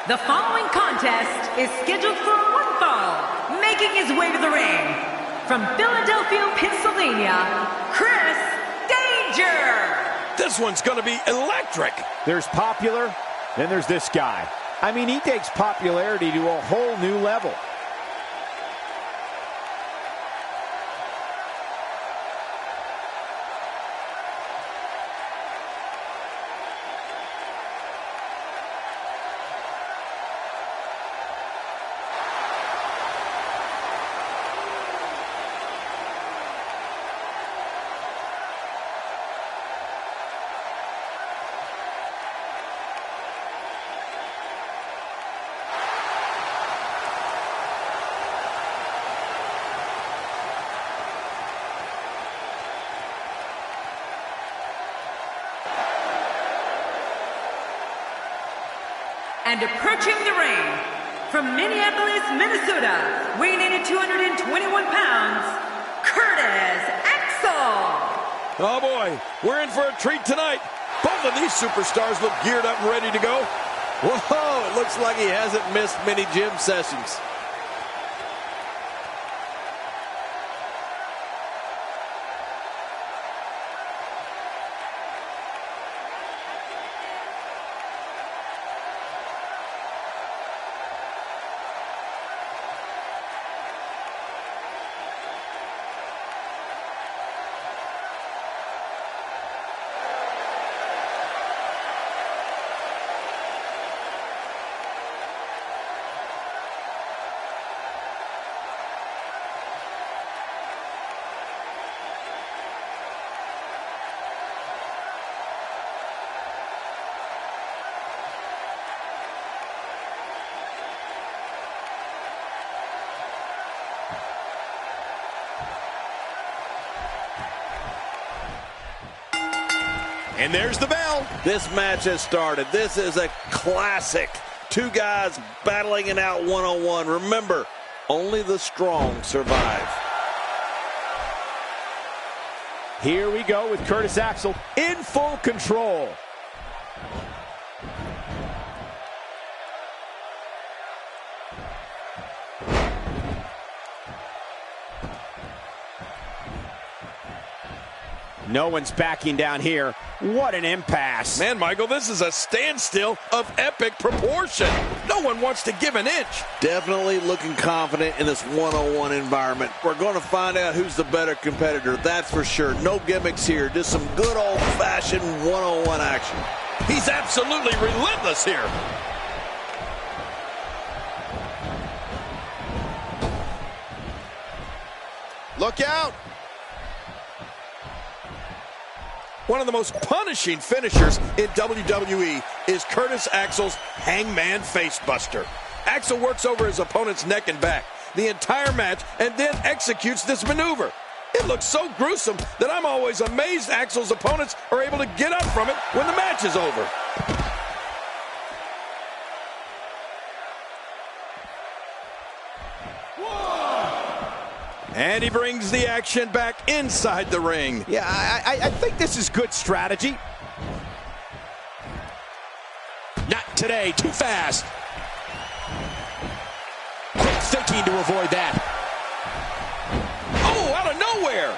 The following contest is scheduled for one fall, making his way to the ring. From Philadelphia, Pennsylvania, Chris Danger! This one's gonna be electric. There's popular, then there's this guy. I mean, he takes popularity to a whole new level. And approaching the ring, from Minneapolis, Minnesota, weighing in at 221 pounds, Curtis Axel! Oh boy, we're in for a treat tonight. Both of these superstars look geared up and ready to go. Whoa, it looks like he hasn't missed many gym sessions. And there's the bell. This match has started. This is a classic. Two guys battling it out one-on-one. Remember, only the strong survive. Here we go with Curtis Axel in full control. No one's backing down here. What an impasse. Man, Michael, this is a standstill of epic proportion. No one wants to give an inch. Definitely looking confident in this one-on-one environment. We're going to find out who's the better competitor, that's for sure. No gimmicks here, just some good old-fashioned one-on-one action. He's absolutely relentless here. Look out. One of the most punishing finishers in WWE is Curtis Axel's Hangman Facebuster. Axel works over his opponent's neck and back the entire match and then executes this maneuver. It looks so gruesome that I'm always amazed Axel's opponents are able to get up from it when the match is over. And he brings the action back inside the ring. Yeah, I think this is good strategy. Not today, too fast. Quick thinking to avoid that. Oh, out of nowhere.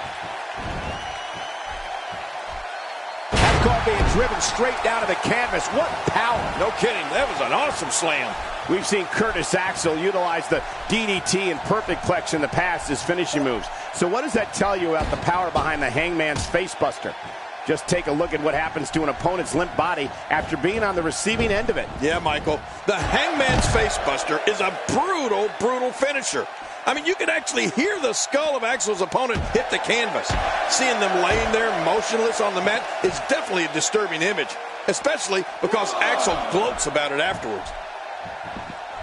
That call being driven straight down to the canvas. What power. No kidding, that was an awesome slam. We've seen Curtis Axel utilize the DDT and perfect plex in the past as finishing moves. So what does that tell you about the power behind the Hangman's Facebuster? Just take a look at what happens to an opponent's limp body after being on the receiving end of it. Yeah, Michael, the Hangman's Facebuster is a brutal, brutal finisher. I mean, you can actually hear the skull of Axel's opponent hit the canvas. Seeing them laying there motionless on the mat is definitely a disturbing image, especially because Axel gloats about it afterwards.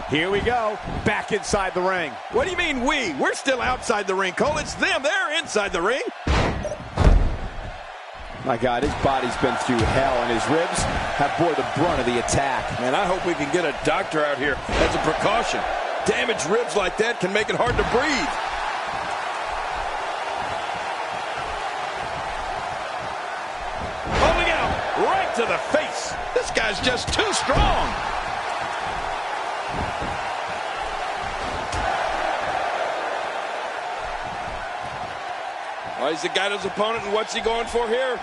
Here we go, back inside the ring. What do you mean we? We're still outside the ring, Cole. It's them. They're inside the ring. My God, his body's been through hell, and his ribs have bore the brunt of the attack. Man, I hope we can get a doctor out here as a precaution. Damaged ribs like that can make it hard to breathe. Pulling out right to the face. This guy's just too strong. Well, he's got his opponent, and what's he going for here?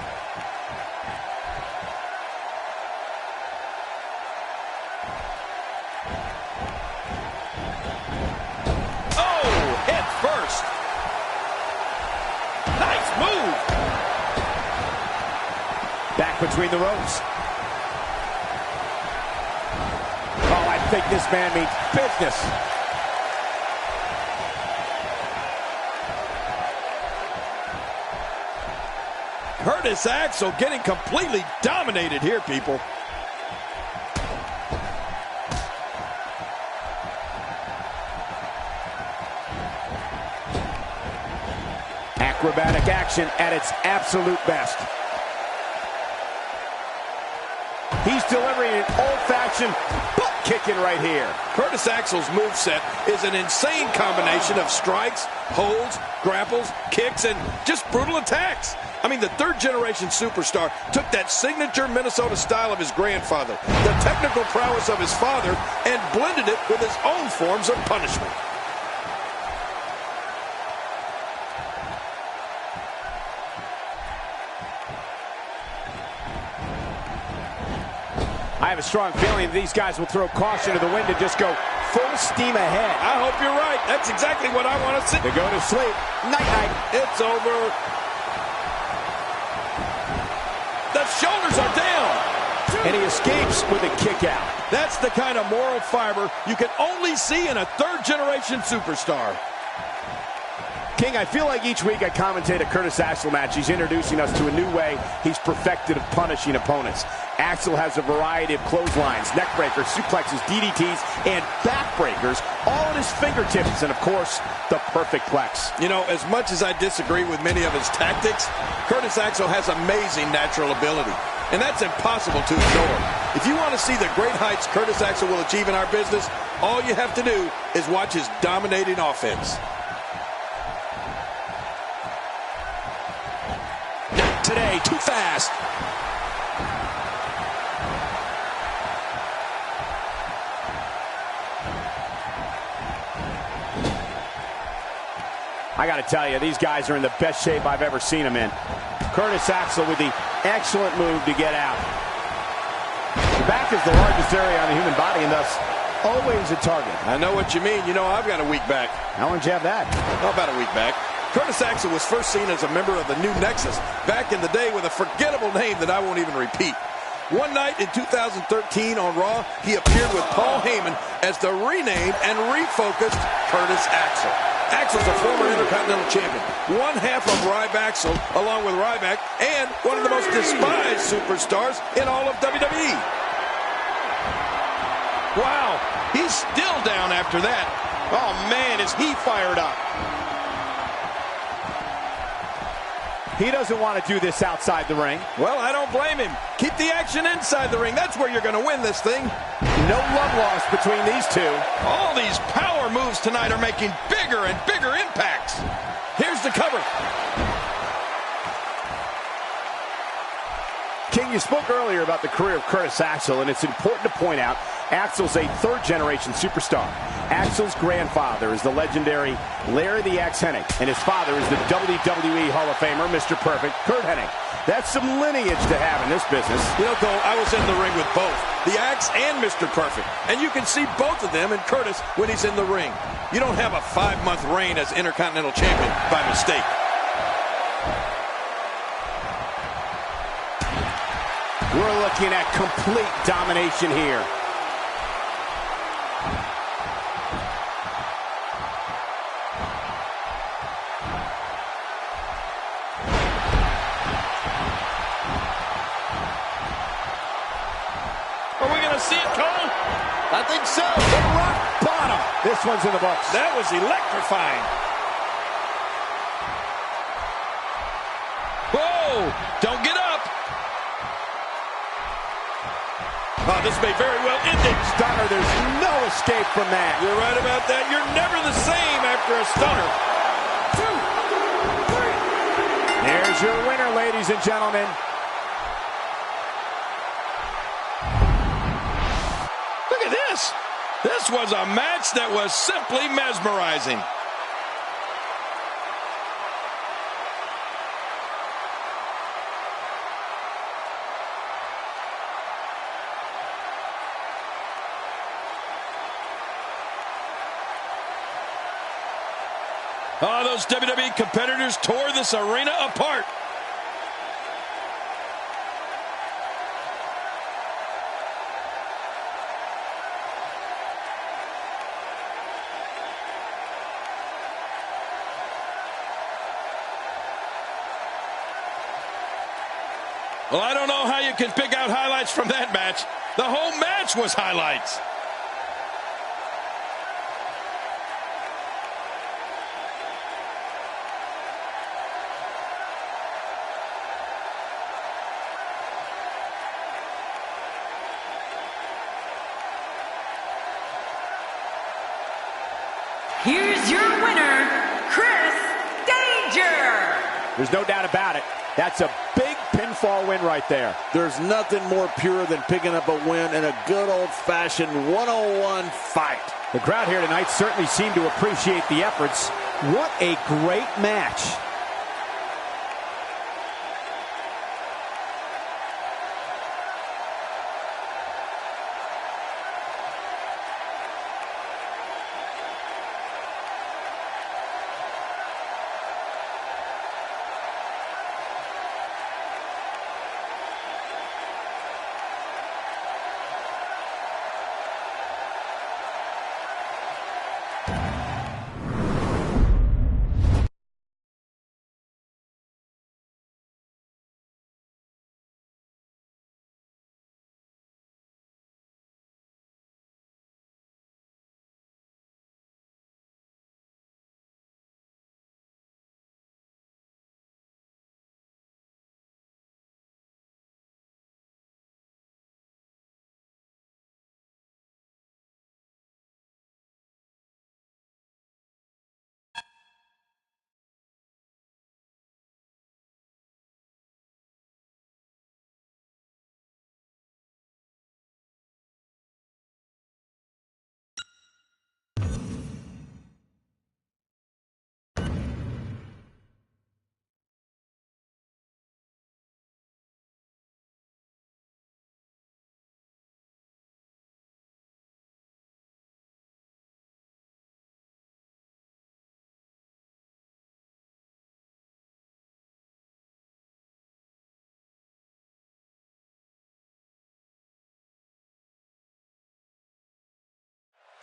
Oh, head first. Nice move. Back between the ropes. Oh, I think this man means business. Curtis Axel getting completely dominated here, people. Acrobatic action at its absolute best. He's delivering an old-fashioned butt kicking right here. Curtis Axel's moveset is an insane combination of strikes, holds, grapples, kicks, and just brutal attacks. I mean, the third-generation superstar took that signature Minnesota style of his grandfather, the technical prowess of his father, and blended it with his own forms of punishment. I have a strong feeling that these guys will throw caution to the wind and just go full steam ahead. I hope you're right. That's exactly what I want to see. They go to sleep. Night-night. It's over. The shoulders are down. And he escapes with a kick out. That's the kind of moral fiber you can only see in a third-generation superstar. King, I feel like each week I commentate a Curtis Axel match. He's introducing us to a new way he's perfected of punishing opponents. Axel has a variety of clotheslines, neck breakers, suplexes, DDTs, and backbreakers, all at his fingertips, and of course, the perfect plex. You know, as much as I disagree with many of his tactics, Curtis Axel has amazing natural ability, and that's impossible to ignore. If you want to see the great heights Curtis Axel will achieve in our business, all you have to do is watch his dominating offense. Today, too fast. I got to tell you, these guys are in the best shape I've ever seen them in. Curtis Axel with the excellent move to get out. The back is the largest area on the human body and thus always a target. I know what you mean. You know, I've got a weak back. How long did you have that? How about a week back? Curtis Axel was first seen as a member of the New Nexus back in the day with a forgettable name that I won't even repeat. One night in 2013 on Raw, he appeared with Paul Heyman as the renamed and refocused Curtis Axel. Axel's a former Intercontinental Champion, one half of Ryback, along with Ryback, and one of the most despised superstars in all of WWE. Wow, he's still down after that. Oh man, is he fired up. He doesn't want to do this outside the ring. Well, I don't blame him. Keep the action inside the ring. That's where you're going to win this thing. No love lost between these two. All these power moves tonight are making bigger and bigger impacts. Here's the cover. King, you spoke earlier about the career of Curtis Axel, and it's important to point out Axel's a third-generation superstar. Axel's grandfather is the legendary Larry the Axe Hennig, and his father is the WWE Hall of Famer, Mr. Perfect, Curt Hennig. That's some lineage to have in this business. You know, Cole, I was in the ring with both, the Axe and Mr. Perfect, and you can see both of them in Curtis when he's in the ring. You don't have a 5-month reign as Intercontinental Champion by mistake. We're looking at complete domination here. Are we going to see it, Cole? I think so. The rock bottom. This one's in the books. That was electrifying. Whoa! Don't get up. Oh, this may very well end it. Stunner, there's no escape from that. You're right about that. You're never the same after a stunner. 2, 3. There's your winner, ladies and gentlemen. Look at this. This was a match that was simply mesmerizing. Oh, those WWE competitors tore this arena apart. Well, I don't know how you can pick out highlights from that match. The whole match was highlights. Here's your winner, Chris Danger. There's no doubt about it. That's a big pinfall win right there. There's nothing more pure than picking up a win in a good old-fashioned one-on-one fight. The crowd here tonight certainly seemed to appreciate the efforts. What a great match.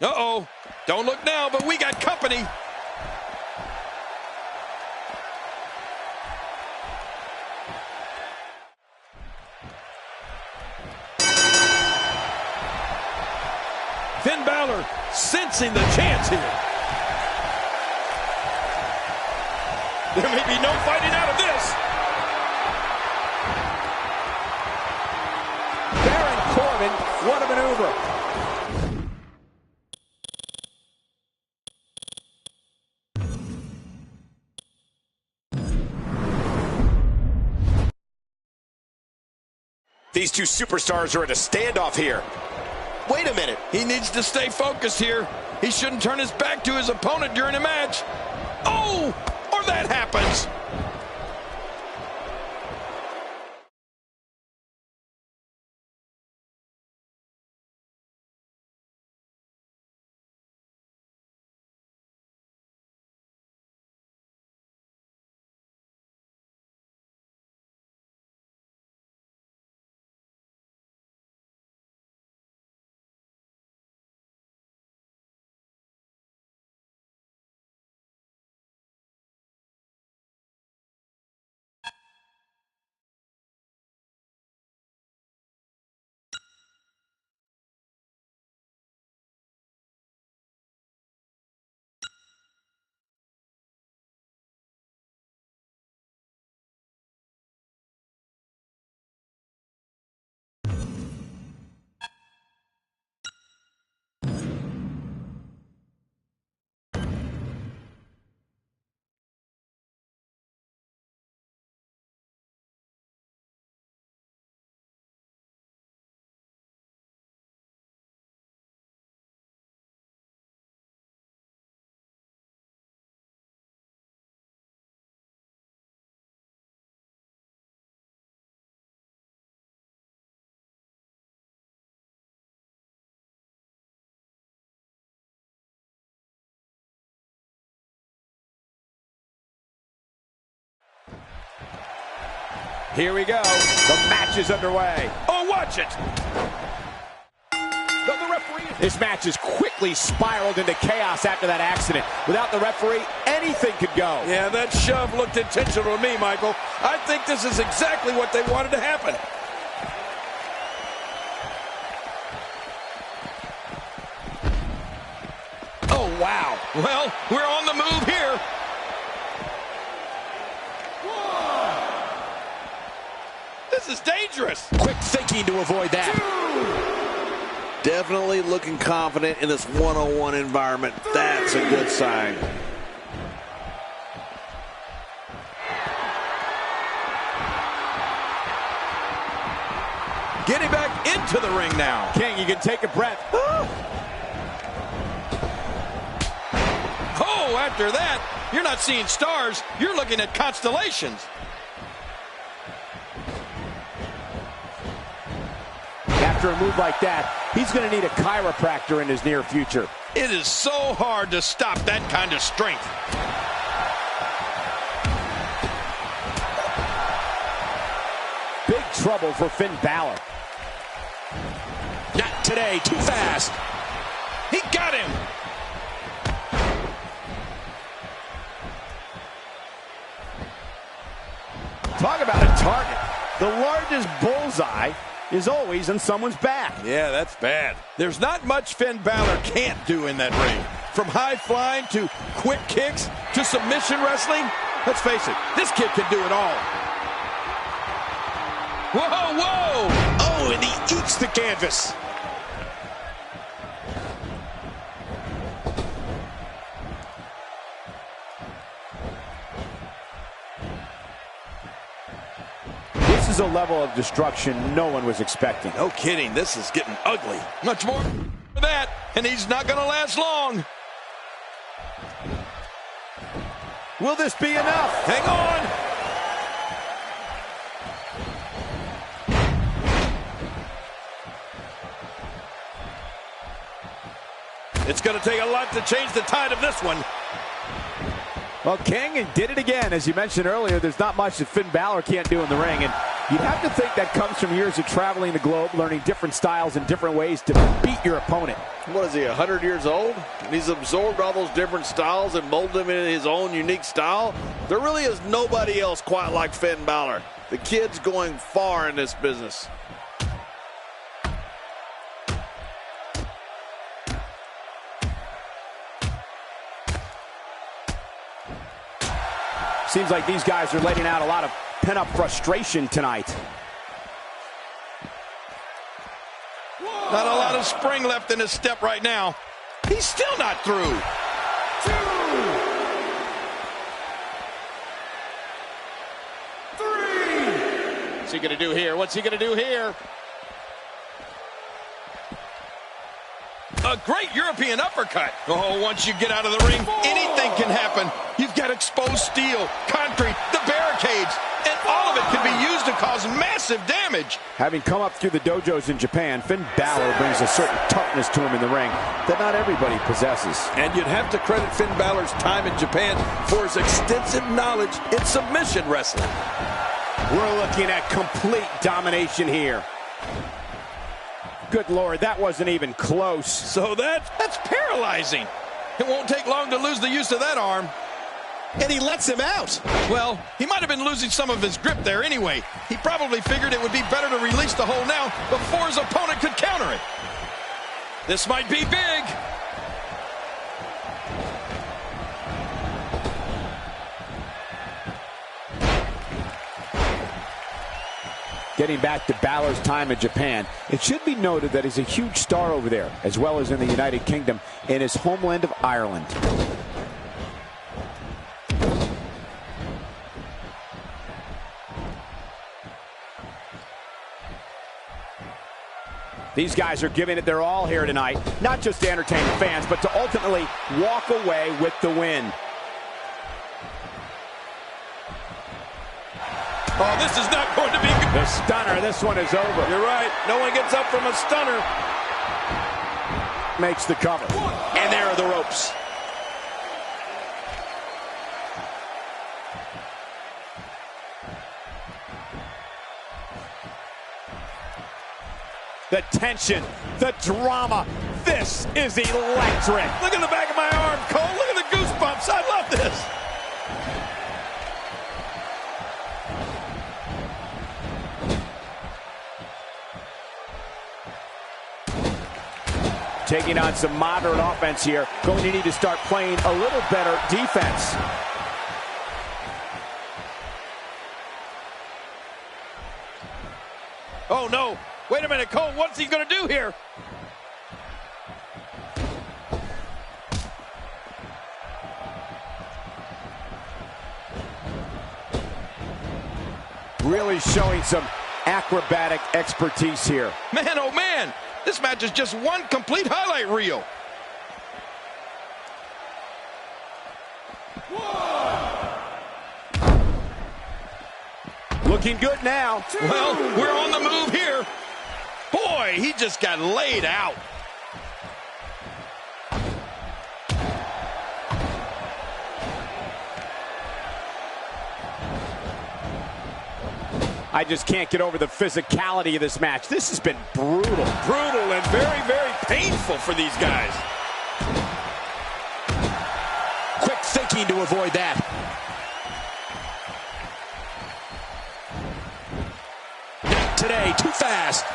Uh-oh. Don't look now, but we got company. Finn Balor sensing the chance here. There may be no fighting out of this. Baron Corbin, what a maneuver. These two superstars are at a standoff here. Wait a minute. He needs to stay focused here. He shouldn't turn his back to his opponent during a match. Oh, or that happens. Here we go. The match is underway. Oh, watch it. The referee. This match has quickly spiraled into chaos after that accident. Without the referee, anything could go. Yeah, that shove looked intentional to me, Michael. I think this is exactly what they wanted to happen. Oh, wow. Well, we're on the move here. This is dangerous. Quick thinking to avoid that. Definitely looking confident in this one-on-one environment. That's a good sign. Getting back into the ring now. King, you can take a breath. Oh, after that, you're not seeing stars. You're looking at constellations. After a move like that, he's going to need a chiropractor in his near future. It is so hard to stop that kind of strength. Big trouble for Finn Balor. Not today, too fast. He got him. Talk about a target. The largest bullseye is always in someone's back. Yeah, that's bad. There's not much Finn Balor can't do in that ring. From high flying to quick kicks to submission wrestling. Let's face it, this kid can do it all. Whoa, whoa! Oh, and he eats the canvas. This is a level of destruction no one was expecting. No kidding, this is getting ugly. Much more for that, and he's not going to last long. Will this be enough? Hang on. It's going to take a lot to change the tide of this one. Well, King did it again. As you mentioned earlier, there's not much that Finn Balor can't do in the ring. And you'd have to think that comes from years of traveling the globe, learning different styles and different ways to beat your opponent. What is he, 100 years old? And he's absorbed all those different styles and molded them in his own unique style. There really is nobody else quite like Finn Balor. The kid's going far in this business. Seems like these guys are letting out a lot of pent-up frustration tonight. Not a lot of spring left in his step right now. He's still not through. 2, 3. What's he going to do here? What's he going to do here? A great European uppercut. Oh, once you get out of the ring, anything can happen. You've got exposed steel, concrete, the barricades, and all of it can be used to cause massive damage. Having come up through the dojos in Japan, Finn Balor brings a certain toughness to him in the ring that not everybody possesses. And you'd have to credit Finn Balor's time in Japan for his extensive knowledge in submission wrestling. We're looking at complete domination here. Good Lord, that wasn't even close. So that's paralyzing. It won't take long to lose the use of that arm. And he lets him out. Well, he might have been losing some of his grip there anyway. He probably figured it would be better to release the hold now before his opponent could counter it. This might be big. Getting back to Balor's time in Japan, it should be noted that he's a huge star over there, as well as in the United Kingdom, in his homeland of Ireland. These guys are giving it their all here tonight, not just to entertain the fans, but to ultimately walk away with the win. Oh, this is not going to be good. The stunner, this one is over. You're right. No one gets up from a stunner. Makes the cover. And there are the ropes. The tension, the drama. This is electric. Look at the back of my arm, Cole. Look at the goosebumps. I love this. Taking on some moderate offense here. Going to need to start playing a little better defense. Oh, no. Wait a minute, Cole. What's he going to do here? Really showing some acrobatic expertise here. Man, oh, man. This match is just one complete highlight reel. Looking good now. Well, we're on the move here. Boy, he just got laid out. I just can't get over the physicality of this match. This has been brutal. Brutal and very, very painful for these guys. Quick thinking to avoid that. Not today, too fast.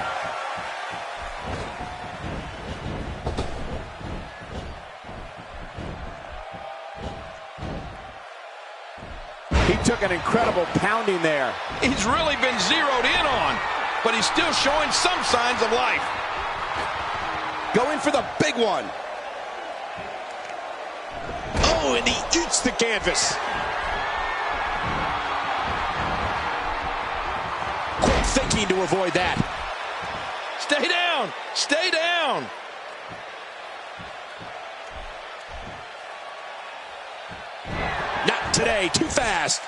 He took an incredible pounding there. He's really been zeroed in on, but he's still showing some signs of life. Going for the big one. Oh, and he eats the canvas. Quick thinking to avoid that. Stay down. Stay down. Not today, too fast.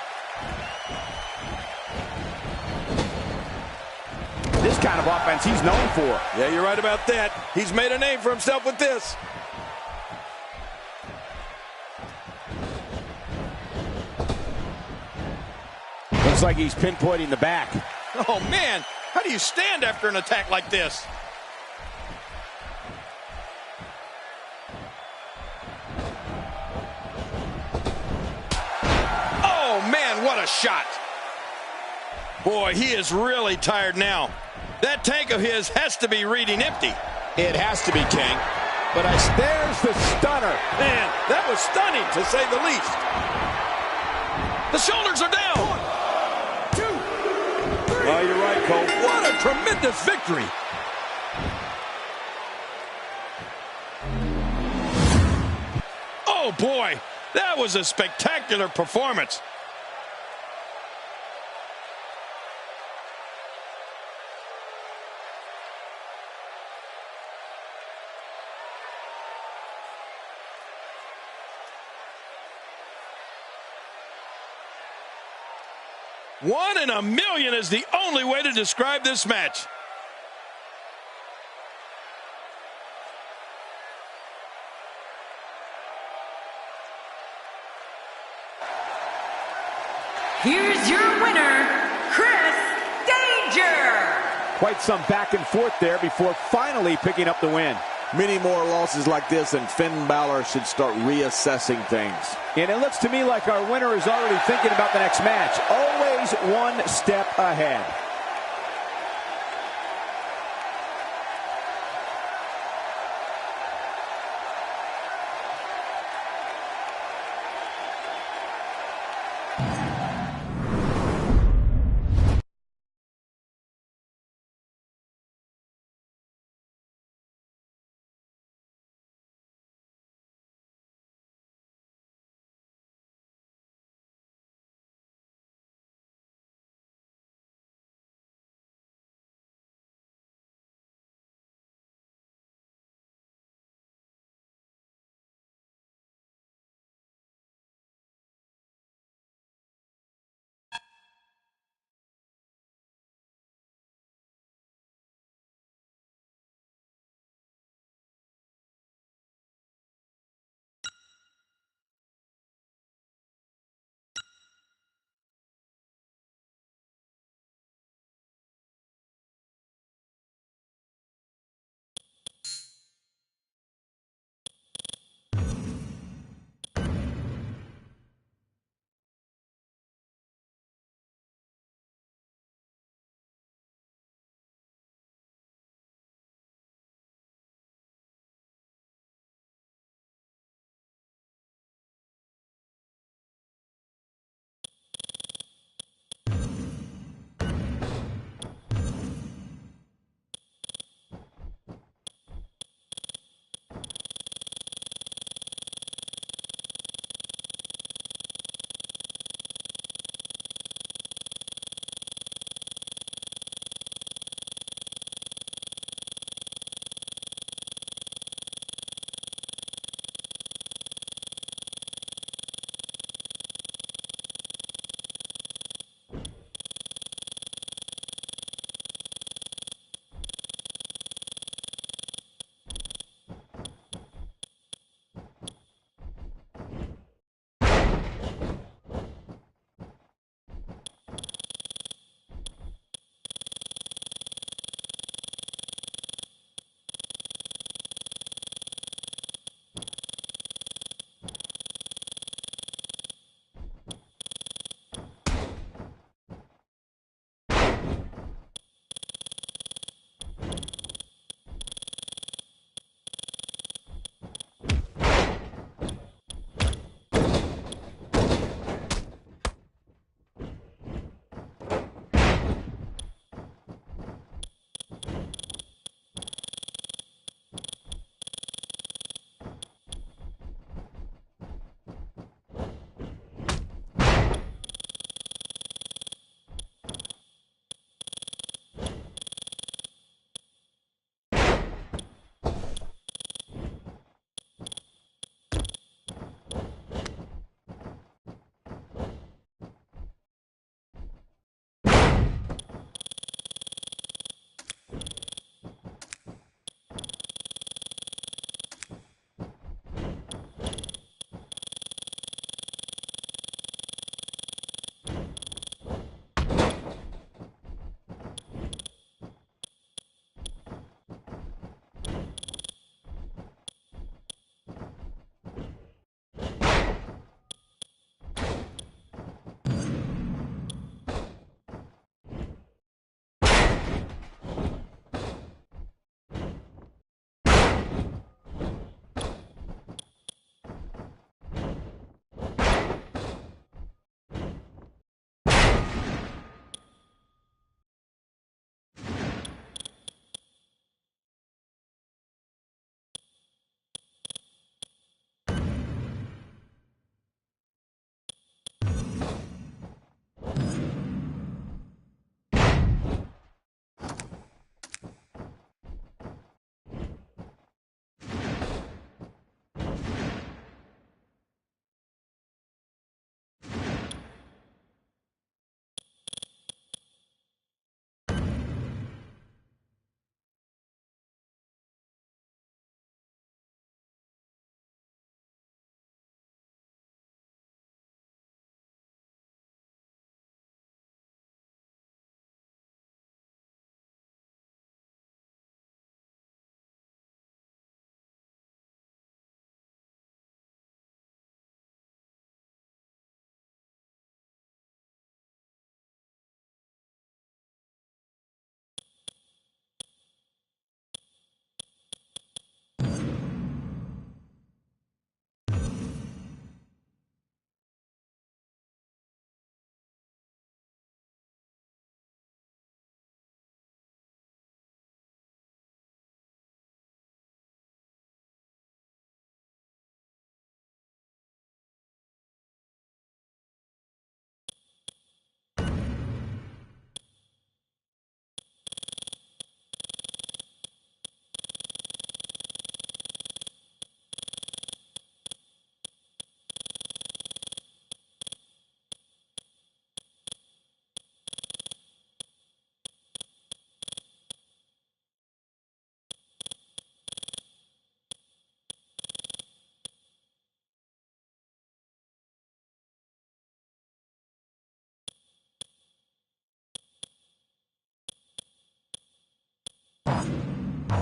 This kind of offense he's known for. Yeah, you're right about that. He's made a name for himself with this. Looks like he's pinpointing the back. Oh, man. How do you stand after an attack like this? Oh, man, what a shot. Boy, he is really tired now. That tank of his has to be reading empty. It has to be, King. But There's the stunner. man, that was stunning, to say the least. The shoulders are down. 1, 2, 3. Oh, you're right, Cole. What a tremendous victory. Oh, boy, that was a spectacular performance. One in a million is the only way to describe this match. Here's your winner, Chris Danger. Quite some back and forth there before finally picking up the win. Many more losses like this, and Finn Balor should start reassessing things. And it looks to me like our winner is already thinking about the next match. Always one step ahead.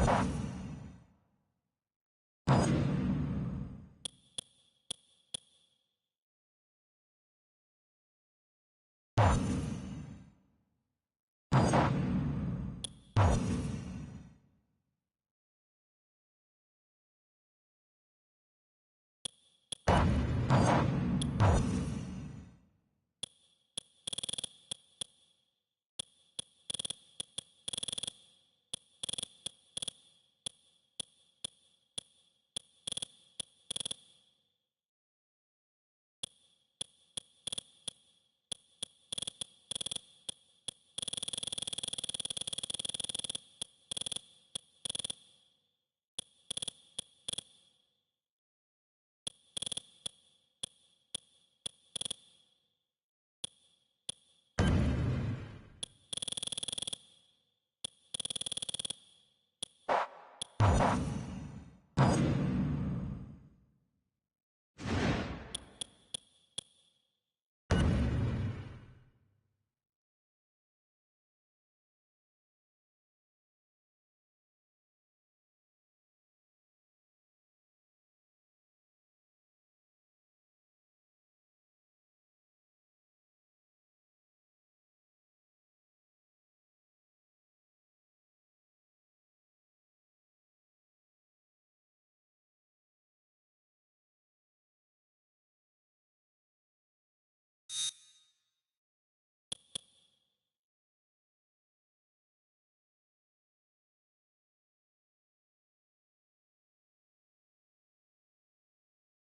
Bye.